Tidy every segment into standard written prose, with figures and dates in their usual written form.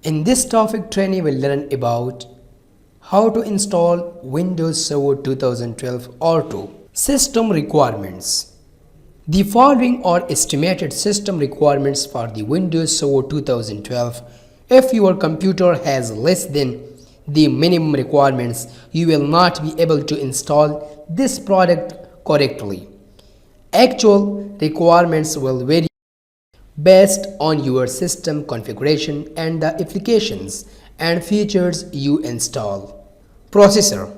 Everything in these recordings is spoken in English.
In this topic training, we'll learn about how to install Windows Server 2012 R2. System requirements. The following are estimated system requirements for the Windows Server 2012. If your computer has less than the minimum requirements, you will not be able to install this product correctly. Actual requirements will vary based on your system configuration and the applications and features you install. Processor.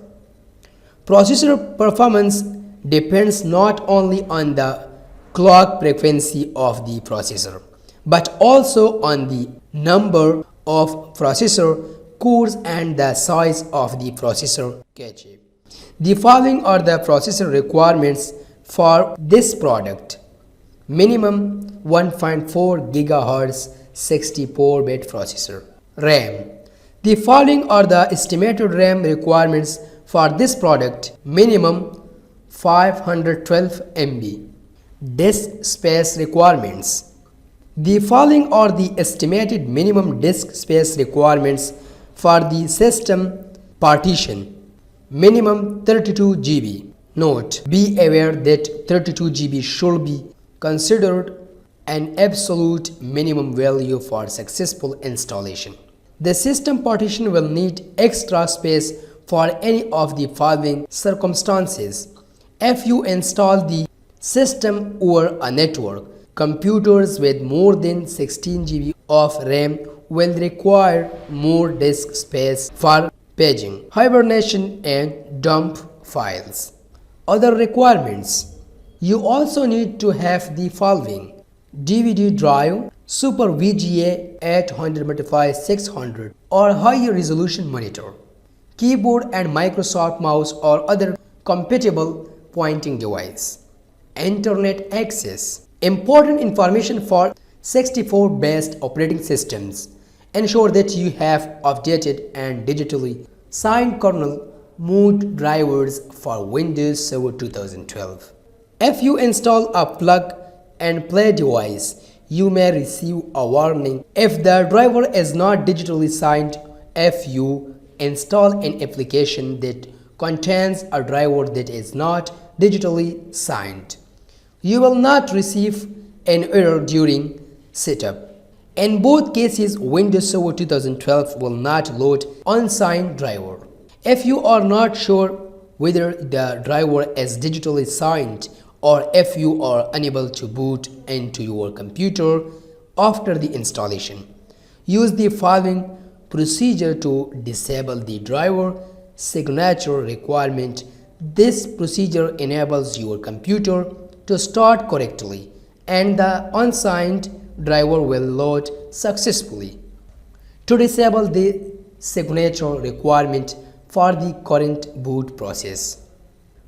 Processor performance depends not only on the clock frequency of the processor, but also on the number of processor cores and the size of the processor cache. The following are the processor requirements for this product. Minimum 1.4 GHz 64-bit processor. RAM. The following are the estimated RAM requirements for this product. Minimum 512 MB. Disk space requirements. The following are the estimated minimum disk space requirements for the system partition. Minimum 32 GB. Note: be aware that 32 GB should be considered an absolute minimum value for successful installation. The system partition will need extra space for any of the following circumstances. If you install the system over a network, computers with more than 16 GB of RAM will require more disk space for paging, hibernation, and dump files. Other requirements. You also need to have the following: DVD drive, Super VGA 800x600 or higher resolution monitor, keyboard and Microsoft mouse or other compatible pointing device, internet access. Important information for 64-based operating systems. Ensure that you have updated and digitally signed kernel mode drivers for Windows Server 2012. If you install a plug and play device, you may receive a warning if the driver is not digitally signed. If you install an application that contains a driver that is not digitally signed, you will not receive an error during setup. In both cases, Windows Server 2012 will not load unsigned driver. If you are not sure whether the driver is digitally signed, or if you are unable to boot into your computer after the installation, use the following procedure to disable the driver signature requirement. This procedure enables your computer to start correctly and the unsigned driver will load successfully. To disable the signature requirement for the current boot process,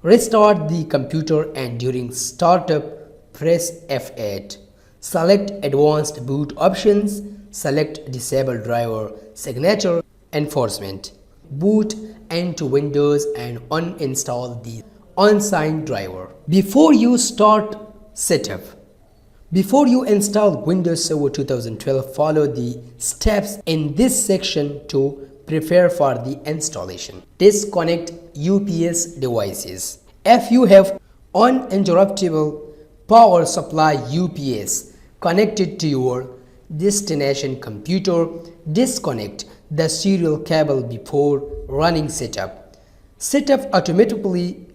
restart the computer and during startup, press F8. Select Advanced Boot Options, select Disable Driver Signature Enforcement. Boot into Windows and uninstall the unsigned driver. Before you start setup, before you install Windows Server 2012, follow the steps in this section to prepare for the installation. Disconnect UPS devices. If you have uninterruptible power supply UPS connected to your destination computer, disconnect the serial cable before running setup. Setup automatically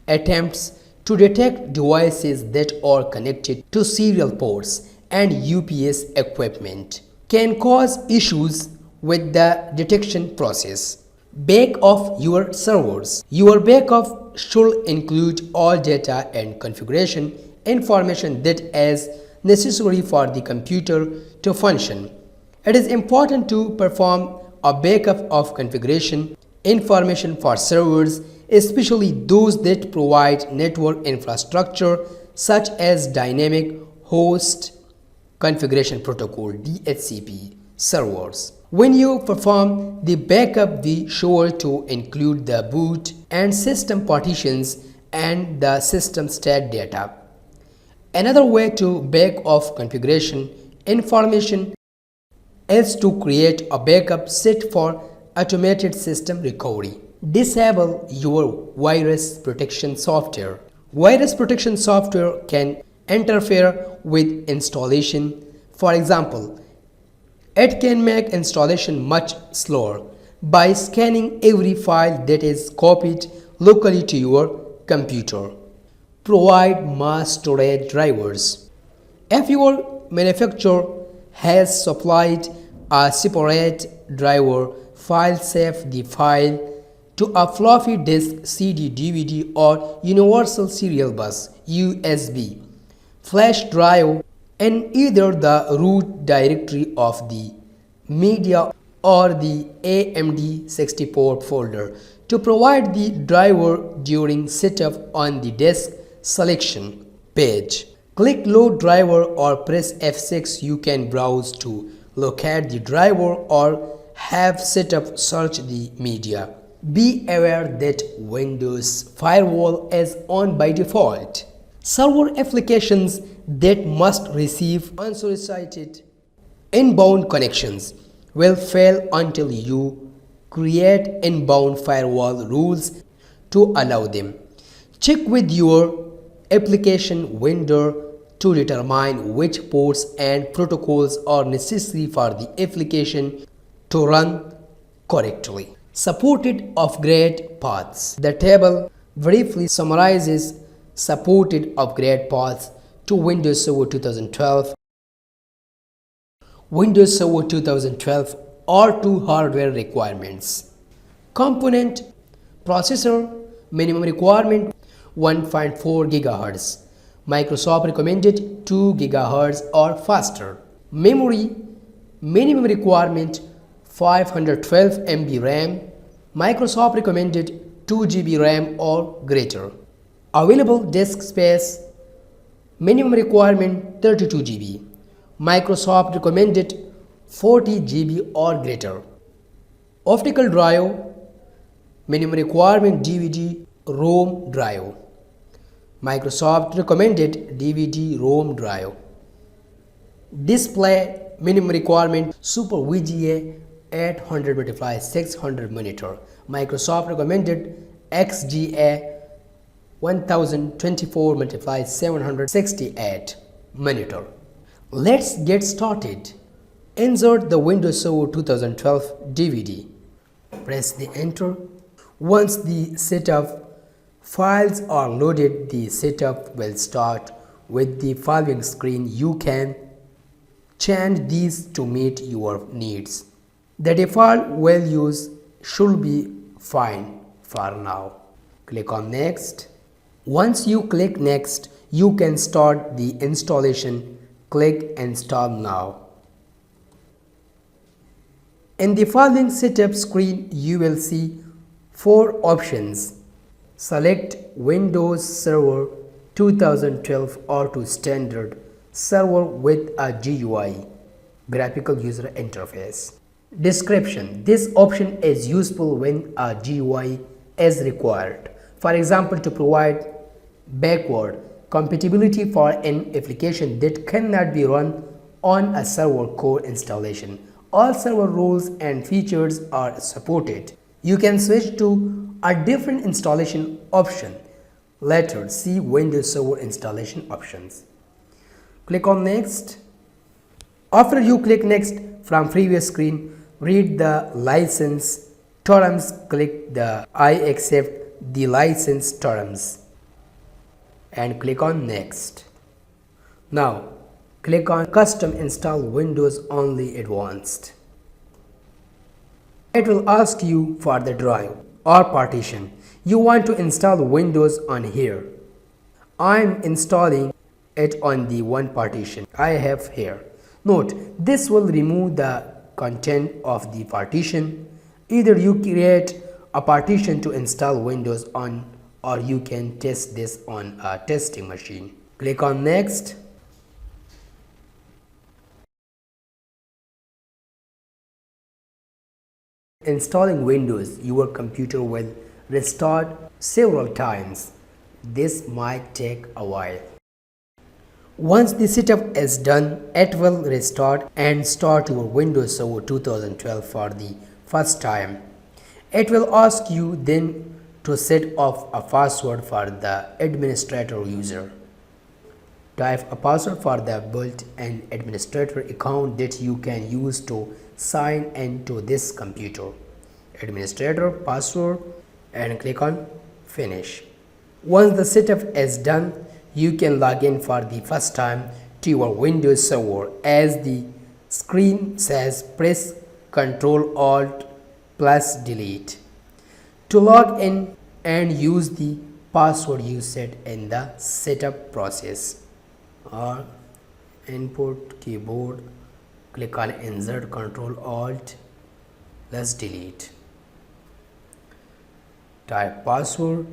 attempts to detect devices that are connected to serial ports and UPS equipment can cause issues with the detection process. Backup your servers. Your backup should include all data and configuration information that is necessary for the computer to function. It is important to perform a backup of configuration information for servers, especially those that provide network infrastructure such as dynamic host configuration protocol DHCP servers. When you perform the backup, be sure to include the boot and system partitions and the system state data. Another way to back off configuration information is to create a backup set for automated system recovery. Disable your virus protection software. Virus protection software can interfere with installation. For example, it can make installation much slower by scanning every file that is copied locally to your computer. Provide mass storage drivers. If your manufacturer has supplied a separate driver, file save the file to a floppy disk, CD, DVD, or universal serial bus (USB) flash drive in either the root directory of the media or the AMD64 folder. To provide the driver during setup on the disk selection page, click load driver or press F6. You can browse to locate the driver or have setup search the media. Be aware that Windows Firewall is on by default. Server applications that must receive unsolicited inbound connections will fail until you create inbound firewall rules to allow them. Check with your application vendor to determine which ports and protocols are necessary for the application to run correctly. Supported upgrade paths. The table briefly summarizes supported upgrade paths to Windows Server 2012. Windows Server 2012 R2 hardware requirements. Component processor minimum requirement 1.4 GHz. Microsoft recommended 2 GHz or faster. Memory minimum requirement 512 MB RAM. Microsoft recommended 2 GB RAM or greater. Available disk space minimum requirement 32 GB. Microsoft recommended 40 GB or greater. Optical drive minimum requirement DVD ROM drive. Microsoft recommended DVD ROM drive. Display minimum requirement Super VGA 800 x 600 monitor. Microsoft recommended XGA 1024 x 768 monitor. Let's get started. Insert the Windows Server 2012 DVD. Press the enter. Once the setup files are loaded, the setup will start with the following screen. You can change these to meet your needs. The default values should be fine for now. Click on next. Once you click next, you can start the installation. Click install now. In the following setup screen, you will see 4 options. Select Windows Server 2012 R2 standard server with a GUI, graphical user interface. Description: this option is useful when a GUI is required. For example, to provide backward compatibility for an application that cannot be run on a server core installation. All server rules and features are supported. You can switch to a different installation option. Later, see Windows Server installation options. Click on next. After you click next from previous screen, read the license terms. Click the I accept the license terms and click on next. Now click on custom install Windows only advanced. It will ask you for the drive or partition you want to install Windows on here. I'm installing it on the one partition I have here. Note, this will remove the content of the partition. Either you create a partition to install Windows on, or you can test this on a testing machine. Click on next. Installing Windows, your computer will restart several times. This might take a while. Once the setup is done, it will restart and start your Windows Server 2012 for the first time. It will ask you then to set off a password for the administrator user. Type a password for the built-in administrator account that you can use to sign into this computer. Administrator password and click on finish. Once the setup is done, you can log in for the first time to your Windows server. As the screen says, press Ctrl Alt plus Delete to log in and use the password you set in the setup process. Or input keyboard, click on insert, Ctrl Alt plus Delete, type password